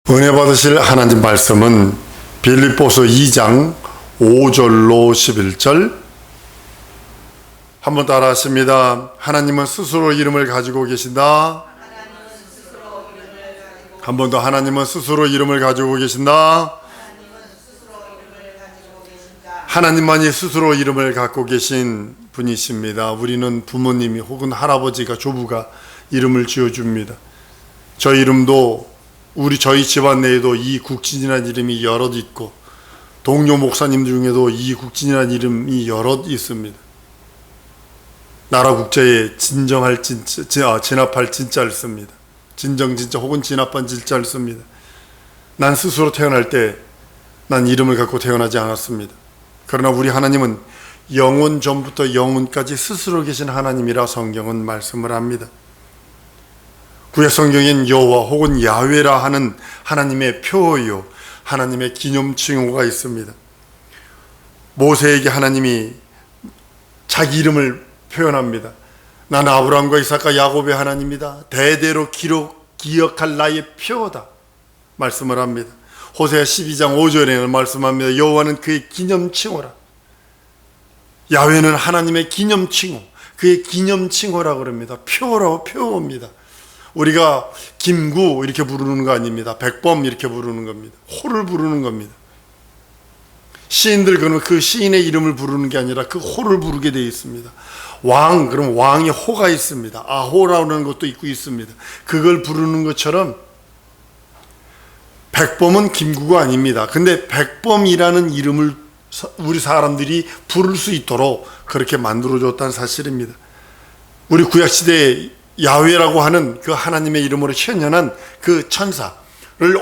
은혜 받으실 하나님 말씀은 빌립보서 2장 5절로 11절. 한번 따라 하십니다. 하나님은 스스로 이름을 가지고 계신다. 한 번 더. 하나님은 스스로 이름을 가지고 계신다. 하나님만이 스스로 이름을 갖고 계신 분이십니다. 우리는 부모님이 혹은 할아버지가, 조부가 이름을 지어줍니다. 저 이름도 저희 집안 내에도 이국진이라는 이름이 여럿 있고, 동료 목사님 중에도 이국진이라는 이름이 여럿 있습니다. 나라 국자에 진정할 진짜, 진압할 진짜를 씁니다. 진정 진짜 혹은 진압한 진짜를 씁니다. 난 스스로 태어날 때 난 이름을 갖고 태어나지 않았습니다. 그러나 우리 하나님은 영원 전부터 영원까지 스스로 계신 하나님이라 성경은 말씀을 합니다. 구약 성경엔 여호와 혹은 야훼라 하는 하나님의 표어요, 하나님의 기념칭호가 있습니다. 모세에게 하나님이 자기 이름을 표현합니다. 나는 아브라함과 이삭과 야곱의 하나님이다. 대대로 기억할 나의 표어다 말씀을 합니다. 호세아 12장 5절에는 말씀합니다. 여호와는 그의 기념칭호라. 야훼는 하나님의 기념칭호, 그의 기념칭호라고 그럽니다. 표어라고, 표어입니다. 우리가 김구 이렇게 부르는 거 아닙니다. 백범 이렇게 부르는 겁니다. 호를 부르는 겁니다. 시인들 그러면 그 시인의 이름을 부르는 게 아니라 그 호를 부르게 되어 있습니다. 왕, 그럼 왕의 호가 있습니다. 아호라는 것도 있습니다. 그걸 부르는 것처럼 백범은 김구가 아닙니다. 근데 백범이라는 이름을 우리 사람들이 부를 수 있도록 그렇게 만들어줬다는 사실입니다. 우리 구약시대에 야훼라고 하는 그 하나님의 이름으로 현현한 그 천사를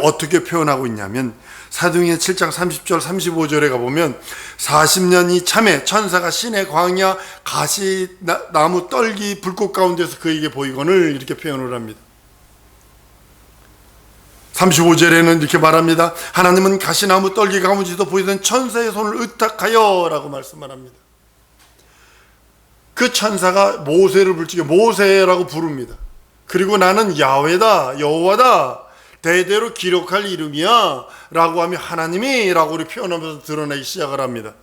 어떻게 표현하고 있냐면, 사도행전 7장 30절 35절에 가보면 40년이 참에 천사가 신의 광야 가시 나무 떨기 불꽃 가운데서 그에게 보이거늘 이렇게 표현을 합니다. 35절에는 이렇게 말합니다. 하나님은 가시나무 떨기 가운데서 보이던 천사의 손을 의탁하여 라고 말씀을 합니다. 그 천사가 모세를 불지게 모세라고 부릅니다. 그리고 나는 야훼다, 여호와다, 대대로 기록할 이름이야 라고 하며 하나님이 라고 표현하면서 드러내기 시작을 합니다.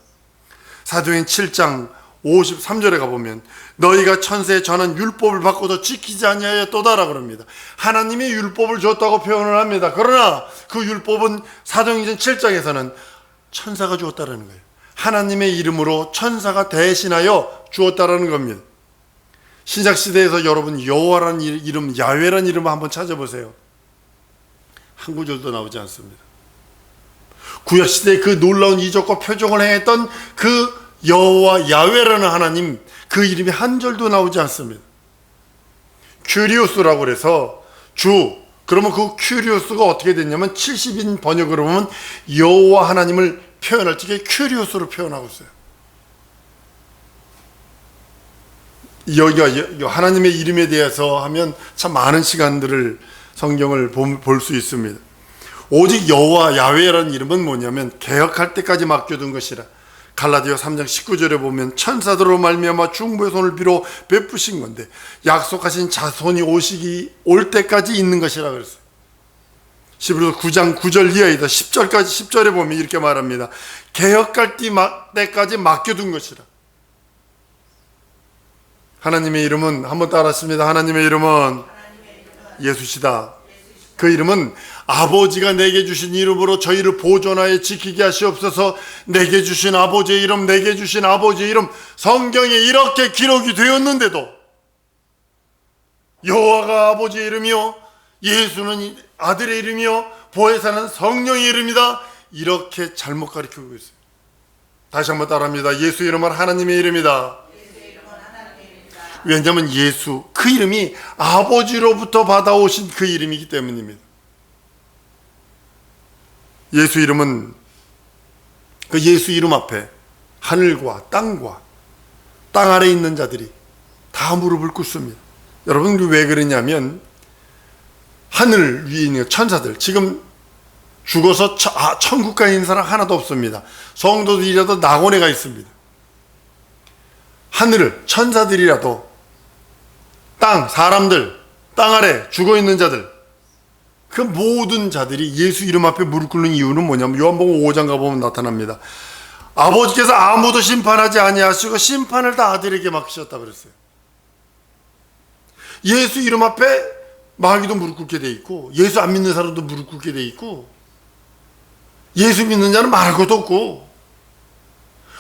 사도행전 7장 53절에 가보면 너희가 천사에 전한 율법을 바꿔서 지키지 아니하였도다 라고 합니다. 하나님이 율법을 줬다고 표현을 합니다. 그러나 그 율법은 사도행전 7장에서는 천사가 주었다는 거예요. 하나님의 이름으로 천사가 대신하여 주었다라는 겁니다. 신약시대에서 여러분 여호와라는 이름, 야훼라는 이름을 한번 찾아보세요. 한 구절도 나오지 않습니다. 구약시대에 그 놀라운 이적과 표적을 행했던 그 여호와 야훼라는 하나님, 그 이름이 한 절도 나오지 않습니다. 큐리오스라고 그래서 주, 그러면 그 큐리오스가 어떻게 됐냐면 70인 번역으로 보면 여호와 하나님을 표현할 적에 큐리오스로 표현하고 있어요. 여기가 하나님의 이름에 대해서 하면 참 많은 시간들을 성경을 볼 수 있습니다. 오직 여호와 야훼라는 이름은 뭐냐면 개혁할 때까지 맡겨둔 것이라. 갈라디아 3장 19절에 보면 천사들로 말미암아 중보의 손을 빌어 베푸신 건데 약속하신 자손이 올 때까지 있는 것이라 그랬어요. 히브리서 9장 9절 이하이다. 10절에 보면 이렇게 말합니다. 개혁할 때까지 맡겨둔 것이라. 하나님의 이름은 한번 따라했습니다. 하나님의 이름은 예수시다. 그 이름은 아버지가 내게 주신 이름으로 저희를 보존하여 지키게 하시옵소서. 내게 주신 아버지의 이름, 내게 주신 아버지의 이름, 성경에 이렇게 기록이 되었는데도 여호와가 아버지의 이름이요, 예수는 아들의 이름이요, 보혜사는 성령의 이름이다, 이렇게 잘못 가르치고 있어요. 다시 한번 따라합니다. 예수 이름은 하나님의 이름이다. 왜냐하면 예수, 그 이름이 아버지로부터 받아오신 그 이름이기 때문입니다. 예수 이름은 그 예수 이름 앞에 하늘과 땅과 땅 아래 있는 자들이 다 무릎을 꿇습니다. 여러분 왜 그러냐면 하늘 위에 있는 천사들, 지금 죽어서 천국 가 있는 사람 하나도 없습니다. 성도들이라도 낙원에 가 있습니다. 하늘을, 천사들이라도 땅, 사람들, 땅 아래 죽어있는 자들, 그 모든 자들이 예수 이름 앞에 무릎 꿇는 이유는 뭐냐면 요한복음 5장 가보면 나타납니다. 아버지께서 아무도 심판하지 아니하시고 심판을 다 아들에게 맡기셨다 그랬어요. 예수 이름 앞에 마귀도 무릎 꿇게 돼 있고, 예수 안 믿는 사람도 무릎 꿇게 돼 있고, 예수 믿는 자는 말할 것도 없고.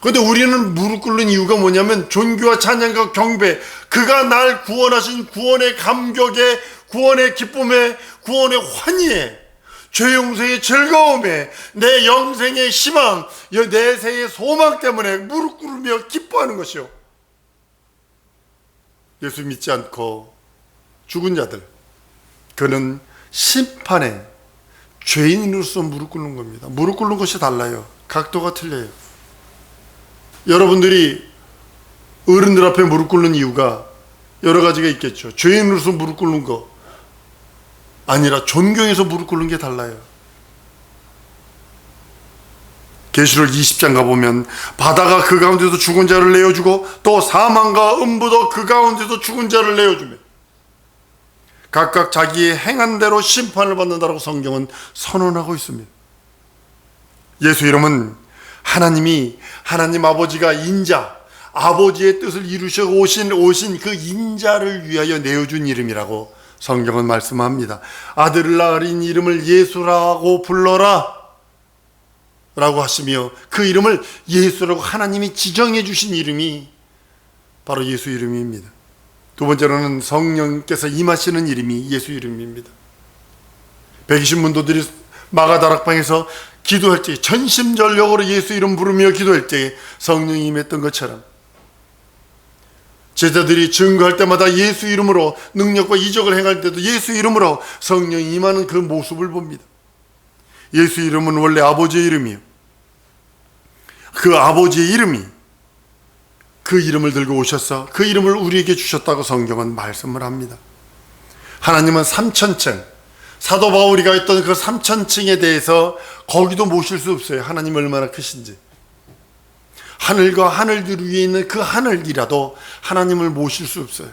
그런데 우리는 무릎 꿇는 이유가 뭐냐면 존귀와 찬양과 경배, 그가 날 구원하신 구원의 감격에, 구원의 기쁨에, 구원의 환희에, 죄 용서의 즐거움에, 내 영생의 희망, 내세의 소망 때문에 무릎 꿇으며 기뻐하는 것이요. 예수 믿지 않고 죽은 자들, 그는 심판에 죄인으로서 무릎 꿇는 겁니다. 무릎 꿇는 것이 달라요. 각도가 틀려요. 여러분들이 어른들 앞에 무릎 꿇는 이유가 여러 가지가 있겠죠. 죄인으로서 무릎 꿇는 거 아니라 존경해서 무릎 꿇는 게 달라요. 계시록 20장 가보면 바다가 그 가운데서 죽은 자를 내어주고 또 사망과 음부도 그 가운데서 죽은 자를 내어주며 각각 자기의 행한 대로 심판을 받는다라고 성경은 선언하고 있습니다. 예수 이름은 하나님 아버지가 인자, 아버지의 뜻을 이루셔 오신 그 인자를 위하여 내어준 이름이라고 성경은 말씀합니다. 아들을 낳으린 이름을 예수라고 불러라 라고 하시며, 그 이름을 예수라고 하나님이 지정해 주신 이름이 바로 예수 이름입니다. 두 번째로는 성령께서 임하시는 이름이 예수 이름입니다. 120문도들이 마가다락방에서 기도할 때 전심전력으로 예수 이름 부르며 기도할 때 성령이 임했던 것처럼 제자들이 증거할 때마다 예수 이름으로 능력과 이적을 행할 때도 예수 이름으로 성령이 임하는 그 모습을 봅니다. 예수 이름은 원래 아버지의 이름이에요. 그 아버지의 이름이 그 이름을 들고 오셔서 그 이름을 우리에게 주셨다고 성경은 말씀을 합니다. 하나님은 3천층, 사도 바울이 했던 그 3천층에 대해서 거기도 모실 수 없어요. 하나님이 얼마나 크신지. 하늘과 하늘들 위에 있는 그 하늘이라도 하나님을 모실 수 없어요.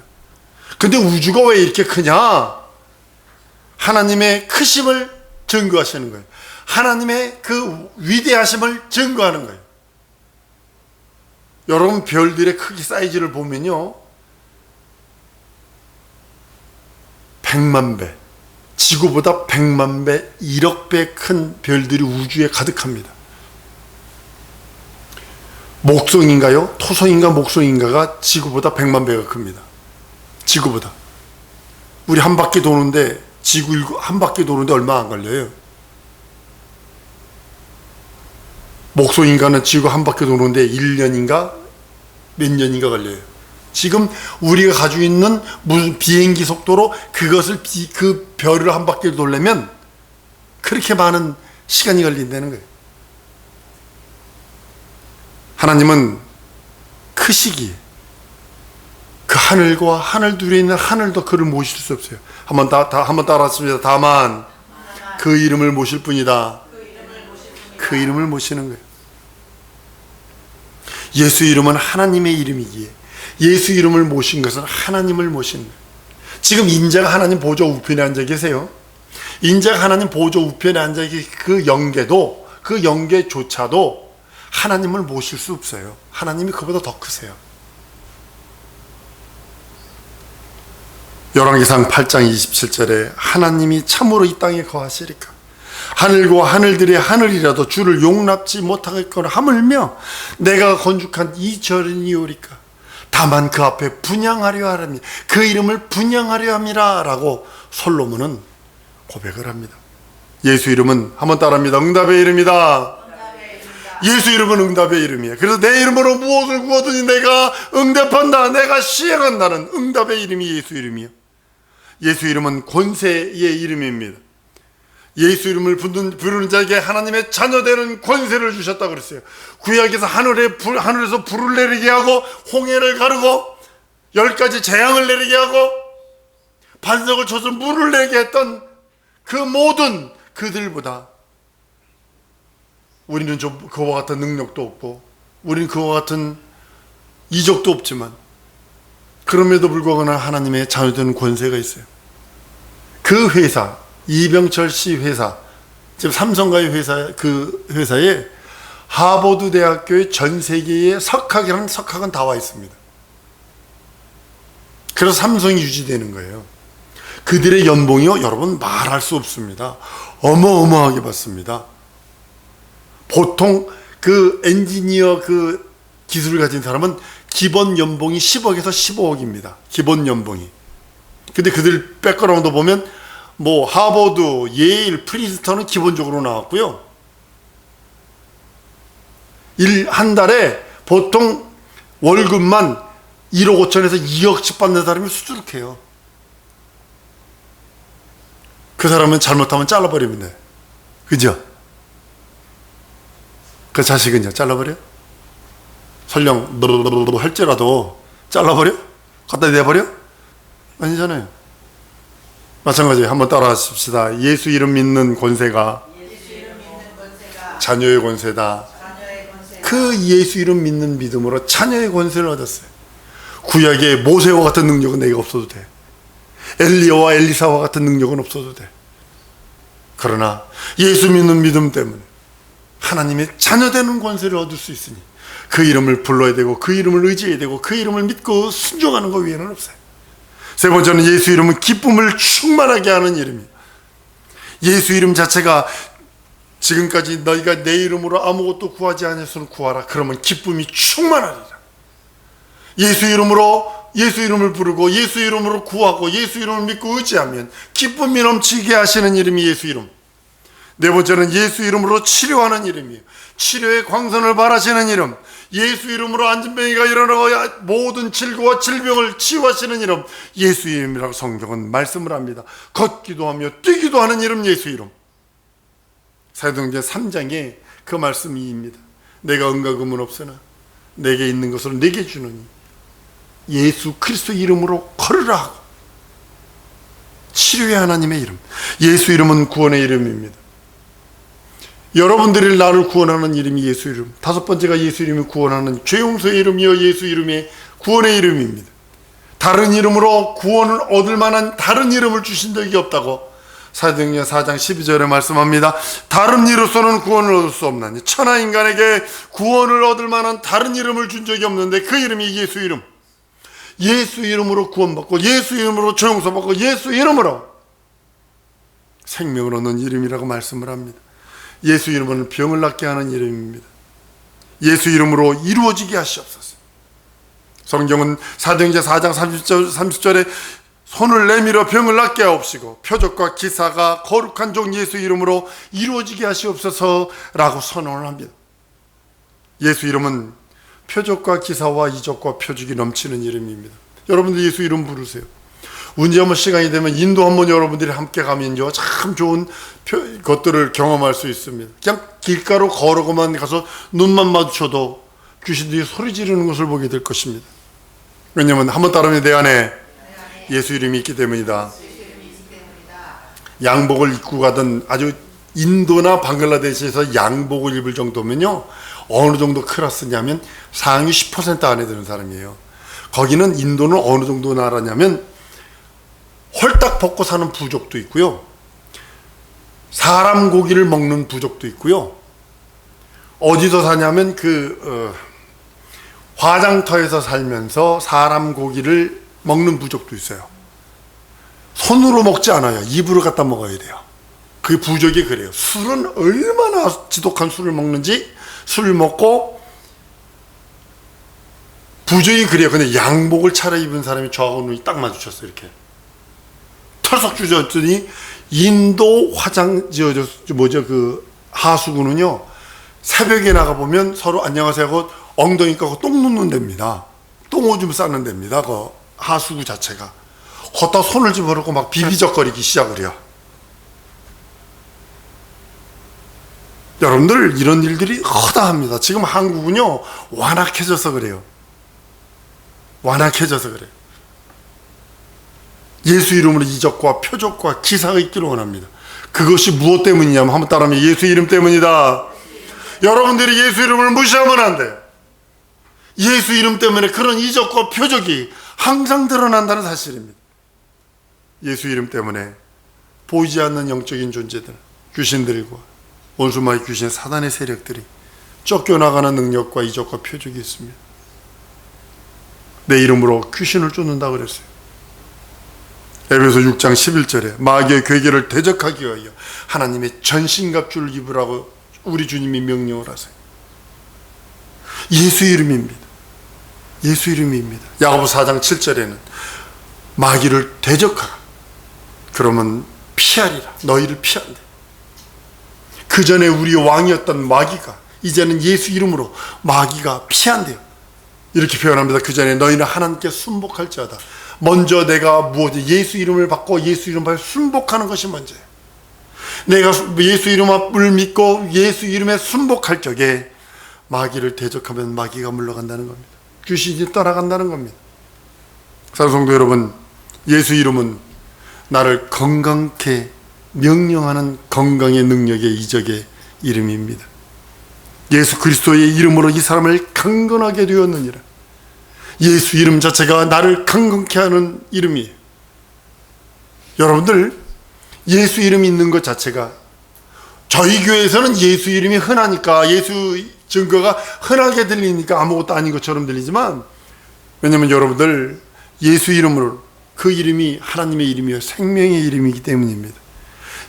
근데 우주가 왜 이렇게 크냐? 하나님의 크심을 증거하시는 거예요. 하나님의 그 위대하심을 증거하는 거예요. 여러분, 별들의 크기 사이즈를 보면요, 100만 배, 지구보다 100만 배, 1억 배 큰 별들이 우주에 가득합니다. 목성인가요? 토성인가 목성인가가 지구보다 100만 배가 큽니다. 지구보다. 우리 한 바퀴 도는데, 지구 한 바퀴 도는데 얼마 안 걸려요. 목성인가는 지구 한 바퀴 도는데 1년인가 몇 년인가 걸려요. 지금 우리가 가지고 있는 무슨 비행기 속도로 그것을 그 별을 한 바퀴 돌려면 그렇게 많은 시간이 걸린다는 거예요. 하나님은 크시기에 그 하늘과 하늘 둘에 있는 하늘도 그를 모실 수 없어요. 한번 따라했습니다. 다만 그 이름을 모실 뿐이다. 그 이름을 모시는 거예요. 예수 이름은 하나님의 이름이기에 예수 이름을 모신 것은 하나님을 모신 거예요. 지금 인자가 하나님 보좌 우편에 앉아 계세요. 인자가 하나님 보좌 우편에 앉아 계신 그 영계도, 그 영계조차도 하나님을 모실 수 없어요. 하나님이 그보다 더 크세요. 열왕기상 8장 27절에 하나님이 참으로 이 땅에 거하시리까 하늘과 하늘들의 하늘이라도 주를 용납지 못하겠거나 하물며 내가 건축한 이 절이오리까 다만 그 앞에 분향하려 하랍니다. 그 이름을 분향하려 함이라 라고 솔로몬은 고백을 합니다. 예수 이름은 한번 따라합니다. 응답의 이름이다. 예수 이름은 응답의 이름이에요. 그래서 내 이름으로 무엇을 구하든지 내가 응답한다, 내가 시행한다는 응답의 이름이 예수 이름이에요. 예수 이름은 권세의 이름입니다. 예수 이름을 부르는 자에게 하나님의 자녀되는 권세를 주셨다고 그랬어요. 구약에서 하늘에서 불을 내리게 하고 홍해를 가르고 10가지 재앙을 내리게 하고 반석을 쳐서 물을 내게 했던 그 모든 그들보다 우리는 좀 그와 같은 능력도 없고 우리는 그와 같은 이적도 없지만 그럼에도 불구하고 하나님의 자녀되는 권세가 있어요. 그 회사 이병철 씨 회사, 지금 삼성가의 회사, 그 회사에 하버드 대학교의 전 세계의 석학이라는 석학은 다 와 있습니다. 그래서 삼성이 유지되는 거예요. 그들의 연봉이요, 여러분 말할 수 없습니다. 어마어마하게 받습니다. 보통 그 엔지니어 그 기술을 가진 사람은 기본 연봉이 10억에서 15억입니다. 기본 연봉이. 근데 그들 백그라운드 보면 뭐 하버드, 예일, 프린스턴은 기본적으로 나왔고요. 한 달에 보통 월급만 1억 5천에서 2억씩 받는 사람이 수두룩해요. 그 사람은 잘못하면 잘라버리면 돼. 그죠? 그 자식은요, 잘라버려? 설령 너르르르 할지라도 잘라버려? 갖다 내버려? 아니잖아요. 마찬가지예요. 한번 따라 하십시다. 예수 이름 믿는 권세가 자녀의 권세다. 그 예수 이름 믿는 믿음으로 자녀의 권세를 얻었어요. 구약의 모세와 같은 능력은 내가 없어도 돼. 엘리야와 엘리사와 같은 능력은 없어도 돼. 그러나 예수 믿는 믿음 때문에 하나님의 자녀되는 권세를 얻을 수 있으니 그 이름을 불러야 되고 그 이름을 의지해야 되고 그 이름을 믿고 순종하는 것 외에는 없어요. 세 번째는 예수 이름은 기쁨을 충만하게 하는 이름이에요. 예수 이름 자체가 지금까지 너희가 내 이름으로 아무것도 구하지 않았으면 구하라. 그러면 기쁨이 충만하리라. 예수 이름을 부르고 예수 이름으로 구하고 예수 이름을 믿고 의지하면 기쁨이 넘치게 하시는 이름이 예수 이름. 네 번째는 예수 이름으로 치료하는 이름이에요. 치료의 광선을 발하시는 이름. 예수 이름으로 안진병이가 일어나고 모든 질고와 질병을 치유하시는 이름. 예수 이름이라고 성경은 말씀을 합니다. 걷기도 하며 뛰기도 하는 이름 예수 이름. 사도행전 3장에 그 말씀이입니다. 내가 은과 금은 없으나 내게 있는 것을 내게 주느니 예수 그리스도 이름으로 걸으라 하고. 치료의 하나님의 이름. 예수 이름은 구원의 이름입니다. 여러분들이 나를 구원하는 이름이 예수 이름. 다섯 번째가 예수 이름이 구원하는 죄 용서의 이름이요 예수 이름이 구원의 이름입니다. 다른 이름으로 구원을 얻을 만한 다른 이름을 주신 적이 없다고 사도행전 4장 12절에 말씀합니다. 다른 이로서는 구원을 얻을 수 없나니 천하 인간에게 구원을 얻을 만한 다른 이름을 준 적이 없는데 그 이름이 예수 이름. 예수 이름으로 구원받고 예수 이름으로 죄 용서받고 예수 이름으로 생명을 얻는 이름이라고 말씀을 합니다. 예수 이름은 병을 낫게 하는 이름입니다. 예수 이름으로 이루어지게 하시옵소서. 성경은 사도행전 4장 30절에 손을 내밀어 병을 낫게 하옵시고 표적과 기사가 거룩한 종 예수 이름으로 이루어지게 하시옵소서라고 선언을 합니다. 예수 이름은 표적과 기사와 이적과 표적이 넘치는 이름입니다. 여러분들 예수 이름 부르세요. 언제 한번 시간이 되면 인도 한번 여러분들이 함께 가면요 참 좋은 것들을 경험할 수 있습니다. 그냥 길가로 걸어가만 가서 눈만 마주쳐도 귀신들이 소리 지르는 것을 보게 될 것입니다. 왜냐하면 한번 따르면 내 안에 예수 이름이 있기 때문이다. 양복을 입고 가던 아주 인도나 방글라데시에서 양복을 입을 정도면요 어느 정도 클래스냐면 상위 10% 안에 드는 사람이에요. 거기는 인도는 어느 정도 나라냐면 홀딱 벗고 사는 부족도 있고요. 사람 고기를 먹는 부족도 있고요. 어디서 사냐면 화장터에서 살면서 사람 고기를 먹는 부족도 있어요. 손으로 먹지 않아요. 입으로 갖다 먹어야 돼요. 그 부족이 그래요. 술은 얼마나 지독한 술을 먹는지 술을 먹고 부족이 그래요. 근데 양복을 차려입은 사람이 저하고 눈이 딱 마주쳤어요. 이렇게 털썩 주저했더니 인도 하수구는요 새벽에 나가보면 서로 안녕하세요 하고 엉덩이 까고 똥 눕는 데입니다. 똥오줌 싸는 데입니다. 그 하수구 자체가. 걷다 손을 집어넣고 막 비비적거리기 시작을 해요. 여러분들 이런 일들이 허다합니다. 지금 한국은요 완악해져서 그래요. 완악해져서 그래요. 예수 이름으로 이적과 표적과 기사가 있기를 원합니다. 그것이 무엇 때문이냐면 한번 따라하면 예수 이름 때문이다. 여러분들이 예수 이름을 무시하면 안 돼요. 예수 이름 때문에 그런 이적과 표적이 항상 드러난다는 사실입니다. 예수 이름 때문에 보이지 않는 영적인 존재들, 귀신들과 원수마귀 귀신 사단의 세력들이 쫓겨나가는 능력과 이적과 표적이 있습니다. 내 이름으로 귀신을 쫓는다 그랬어요. 에베소 6장 11절에 마귀의 괴계를 대적하기 위하여 하나님의 전신갑주를 입으라고 우리 주님이 명령을 하세요. 예수 이름입니다. 예수 이름입니다. 야고보서 4장 7절에는 마귀를 대적하라. 그러면 피하리라. 너희를 피한대. 그 전에 우리 왕이었던 마귀가 이제는 예수 이름으로 마귀가 피한대요. 이렇게 표현합니다. 그 전에 너희는 하나님께 순복할지어다. 먼저 내가 무엇이 예수 이름을 받고 예수 이름을 순복하는 것이 먼저예요. 내가 예수 이름을 믿고 예수 이름에 순복할 적에 마귀를 대적하면 마귀가 물러간다는 겁니다. 귀신이 떠나간다는 겁니다. 사랑성도 여러분, 예수 이름은 나를 건강케 명령하는 건강의 능력의 이적의 이름입니다. 예수 그리스도의 이름으로 이 사람을 강건하게 되었느니라. 예수 이름 자체가 나를 강건케 하는 이름이에요. 여러분들, 예수 이름이 있는 것 자체가, 저희 교회에서는 예수 이름이 흔하니까, 예수 증거가 흔하게 들리니까 아무것도 아닌 것처럼 들리지만, 왜냐하면 여러분들 예수 이름으로, 그 이름이 하나님의 이름이요 생명의 이름이기 때문입니다.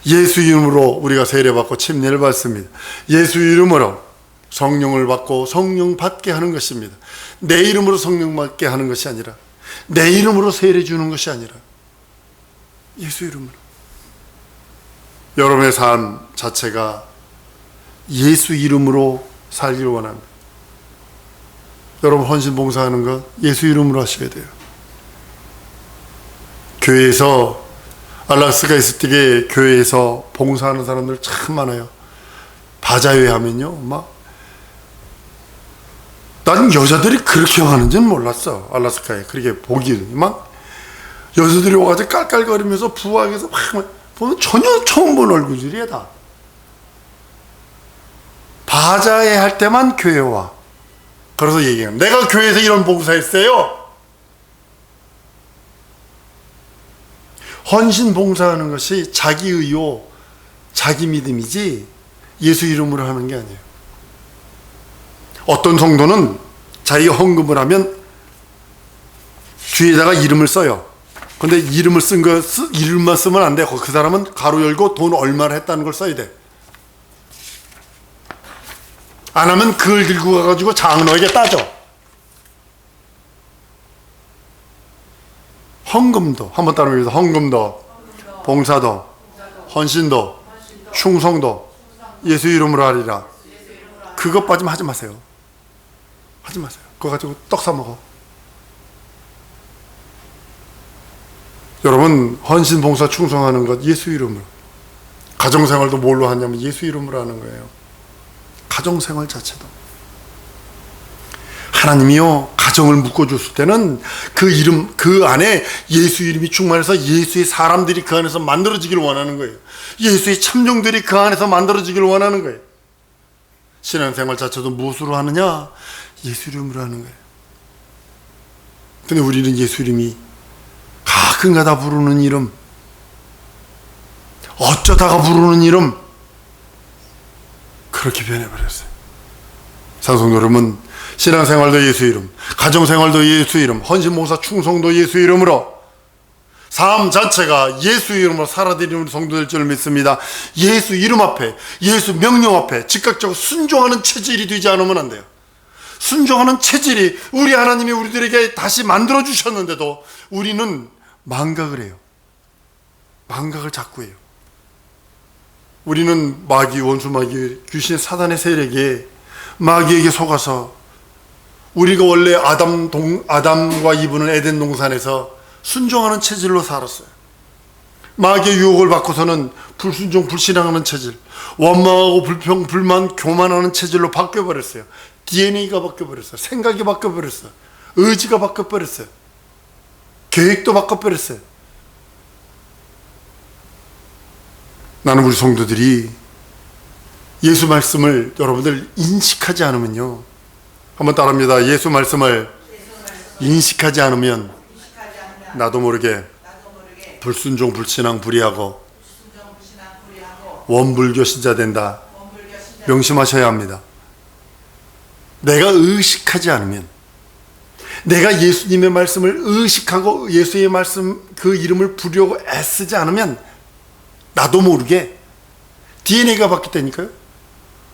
예수 이름으로 우리가 세례받고 침례를 받습니다. 예수 이름으로 성령을 받고 성령 받게 하는 것입니다. 내 이름으로 성령 받게 하는 것이 아니라, 내 이름으로 세례 주는 것이 아니라 예수 이름으로. 여러분의 삶 자체가 예수 이름으로 살기를 원합니다. 여러분 헌신 봉사하는 것 예수 이름으로 하셔야 돼요. 교회에서, 알락스가 있을 때 교회에서 봉사하는 사람들 참 많아요. 바자회 하면요, 나는 여자들이 그렇게 하는지는 몰랐어. 알라스카에 그렇게 막 여자들이 와가지고 깔깔거리면서 부하에서 막 보면 전혀 처음 본 얼굴들이야. 다 바자회 할 때만 교회 와. 그래서 얘기해요. 내가 교회에서 이런 봉사했어요. 헌신 봉사하는 것이 자기 의요, 자기 믿음이지 예수 이름으로 하는 게 아니에요. 어떤 성도는 자기 헌금을 하면 뒤에다가 이름을 써요. 근데 이름을 이름만 쓰면 안 돼. 그 사람은 가로 열고 돈 얼마를 했다는 걸 써야 돼. 안 하면 그걸 들고 가가지고 장로에게 따져. 헌금도, 한번 따르면서 헌금도, 봉사도, 헌신도, 충성도 예수 이름으로 하리라. 그것 빠지면 하지 마세요. 하지 마세요. 그거 가지고 떡 사 먹어. 여러분, 헌신, 봉사, 충성하는 것 예수 이름으로. 가정생활도 뭘로 하냐면 예수 이름으로 하는 거예요. 가정생활 자체도. 하나님이요, 가정을 묶어줬을 때는 그 이름, 그 안에 예수 이름이 충만해서 예수의 사람들이 그 안에서 만들어지기를 원하는 거예요. 예수의 참종들이 그 안에서 만들어지기를 원하는 거예요. 신앙생활 자체도 무엇으로 하느냐? 예수 이름으로 하는 거예요. 근데 우리는 예수 이름이 가끔가다 부르는 이름, 어쩌다가 부르는 이름, 그렇게 변해버렸어요. 사랑하는 여러분, 신앙생활도 예수 이름, 가정생활도 예수 이름, 헌신봉사 충성도 예수 이름으로, 삶 자체가 예수 이름으로 살아드리는 성도될 줄 믿습니다. 예수 이름 앞에, 예수 명령 앞에 즉각적으로 순종하는 체질이 되지 않으면 안 돼요. 순종하는 체질이, 우리 하나님이 우리들에게 다시 만들어 주셨는데도 우리는 망각을 해요. 망각을 자꾸 해요. 우리는 마귀, 원수 마귀, 귀신, 사단의 세력에, 마귀에게 속아서 우리가 원래 아담과 이브는 에덴 동산에서 순종하는 체질로 살았어요. 마귀의 유혹을 받고서는 불순종, 불신앙하는 체질, 원망하고 불평, 불만, 교만하는 체질로 바뀌어버렸어요. DNA가 바뀌어버렸어요. 생각이 바뀌어버렸어요. 의지가 바뀌어버렸어요. 계획도 바뀌어버렸어요. 나는 우리 성도들이 예수 말씀을 여러분들 인식하지 않으면요, 한번 따라합니다. 예수 말씀을 인식하지 않으면 나도 모르게 불순종, 불신앙, 불의하고 원불교 신자 된다. 명심하셔야 합니다. 내가 의식하지 않으면, 내가 예수님의 말씀을 의식하고 예수의 말씀 그 이름을 부르려고 애쓰지 않으면 나도 모르게 DNA가 바뀌다니까요.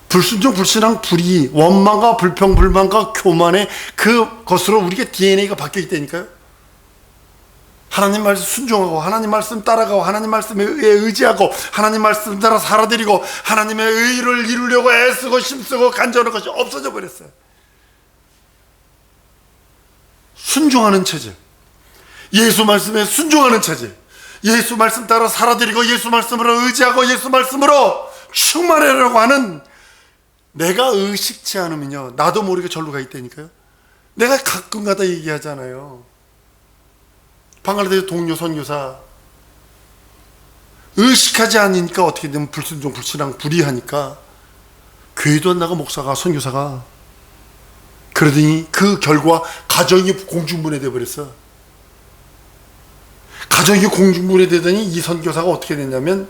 불순종, 불신앙, 불의, 원망과 불평, 불만과 교만의 그것으로 우리가 DNA가 바뀌었다니까요. 하나님 말씀 순종하고, 하나님 말씀 따라가고, 하나님 말씀에 의지하고, 하나님 말씀 따라 살아드리고, 하나님의 의를 이루려고 애쓰고 힘쓰고 간절한 것이 없어져 버렸어요. 순종하는 체질, 예수 말씀에 순종하는 체질, 예수 말씀 따라 살아드리고 예수 말씀으로 의지하고 예수 말씀으로 충만하려고 하는, 내가 의식치 않으면요 나도 모르게 절로 가 있다니까요. 내가 가끔가다 얘기하잖아요. 방글라데시 동료 선교사, 의식하지 않으니까 어떻게 되면 불순종, 불신앙, 불의하니까 교회도 안 나가, 목사가, 선교사가. 그러더니 그 결과 가정이 공중분해돼 버렸어. 가정이 공중분해되더니 이 선교사가 어떻게 됐냐면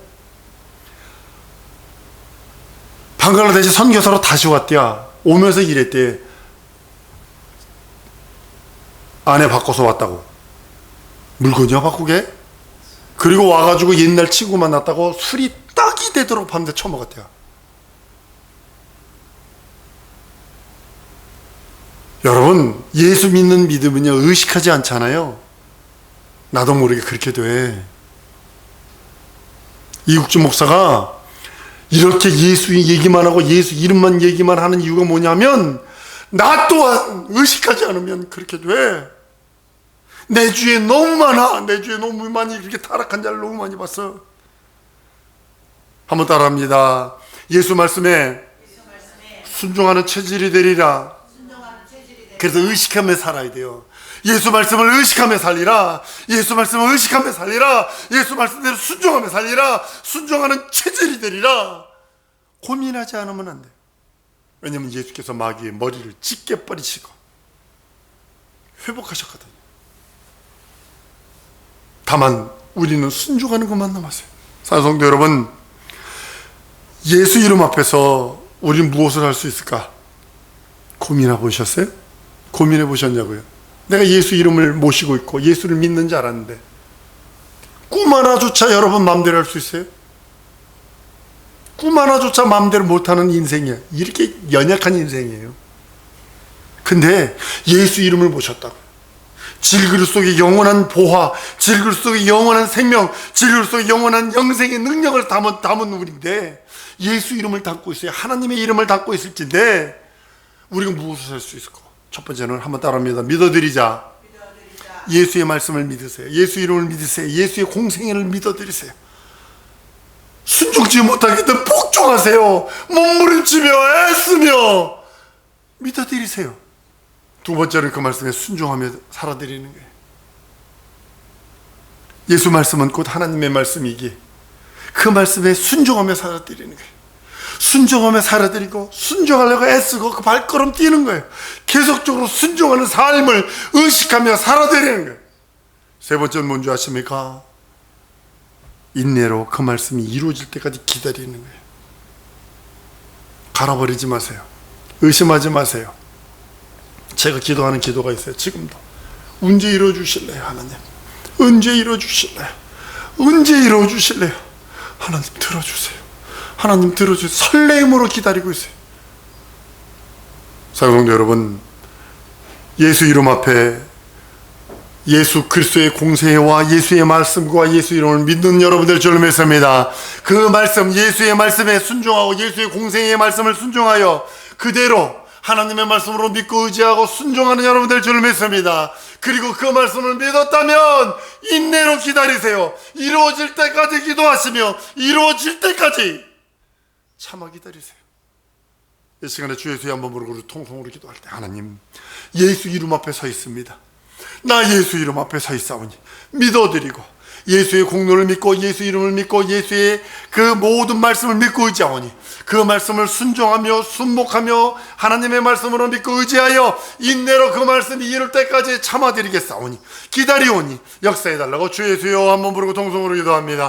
방글라데시 선교사로 다시 왔대야. 오면서 이랬대. 아내 바꿔서 왔다고. 물건이야 바꾸게? 그리고 와가지고 옛날 친구 만났다고 술이 떡이 되도록 밤새 처먹었대요. 여러분, 예수 믿는 믿음은요 의식하지 않잖아요. 나도 모르게 그렇게 돼. 이국주 목사가 이렇게 예수 얘기만 하고 예수 이름만 얘기만 하는 이유가 뭐냐면, 나 또한 의식하지 않으면 그렇게 돼. 내 주위에 너무 많아. 내 주위에 너무 많이 그렇게 타락한 자를 너무 많이 봤어. 한번 따라합니다. 예수 말씀에 순종하는 체질이 되리라. 그래서 의식하며 살아야 돼요. 예수 말씀을 의식하며 살리라. 예수 말씀을 의식하며 살리라. 예수 말씀대로 순종하며 살리라. 순종하는 체질이 되리라. 고민하지 않으면 안 돼요. 왜냐하면 예수께서 마귀의 머리를 찢게 버리시고 회복하셨거든요. 다만 우리는 순종하는 것만 남았어요. 사랑성도 여러분, 예수 이름 앞에서 우리는 무엇을 할 수 있을까? 고민해 보셨어요? 고민해 보셨냐고요? 내가 예수 이름을 모시고 있고 예수를 믿는 줄 알았는데 꿈 하나조차 여러분 마음대로 할 수 있어요? 꿈 하나조차 마음대로 못하는 인생이에요. 이렇게 연약한 인생이에요. 근데 예수 이름을 모셨다고. 질그릇 속에 영원한 보화, 질그릇 속에 영원한 생명, 질그릇 속에 영원한 영생의 능력을 담은 우리인데 예수 이름을 담고 있어요. 하나님의 이름을 담고 있을진데 우리가 무엇을 할 수 있을까? 첫 번째는 한번 따라합니다. 믿어드리자. 예수의 말씀을 믿으세요. 예수 이름을 믿으세요. 예수의 공생애를 믿어드리세요. 순종치 못하겠든 복종하세요. 몸부림치며 애쓰며 믿어드리세요. 두 번째는 그 말씀에 순종하며 살아드리는 거예요. 예수 말씀은 곧 하나님의 말씀이기에 그 말씀에 순종하며 살아드리는 거예요. 순종하며 살아드리고 순종하려고 애쓰고 그 발걸음 뛰는 거예요. 계속적으로 순종하는 삶을 의식하며 살아드리는 거예요. 세 번째는 뭔지 아십니까? 인내로 그 말씀이 이루어질 때까지 기다리는 거예요. 갈아버리지 마세요. 의심하지 마세요. 제가 기도하는 기도가 있어요. 지금도 언제 이루어주실래요? 하나님 언제 이루어주실래요? 언제 이루어주실래요? 하나님 들어주세요. 하나님 들어주세요. 설레임으로 기다리고 있어요. 사랑하는 여러분, 예수 이름 앞에 예수 그리스도의 공생애와 예수의 말씀과 예수 이름을 믿는 여러분들 주를 믿습니다. 그 말씀, 예수의 말씀에 순종하고 예수의 공생애의 말씀을 순종하여 그대로 하나님의 말씀으로 믿고 의지하고 순종하는 여러분들 주를 믿습니다. 그리고 그 말씀을 믿었다면 인내로 기다리세요. 이루어질 때까지 기도하시며 이루어질 때까지 참아 기다리세요. 이 시간에 주 예수의 한번 부르고 통성으로 기도할 때, 하나님 예수 이름 앞에 서 있습니다. 나 예수 이름 앞에 서 있사오니 믿어드리고 예수의 공로를 믿고 예수 이름을 믿고 예수의 그 모든 말씀을 믿고 의지하오니 그 말씀을 순종하며 순목하며 하나님의 말씀으로 믿고 의지하여 인내로 그 말씀이 이룰 때까지 참아드리겠사오니 기다리오니 역사해달라고 주 예수여 한번 부르고 통성으로 기도합니다.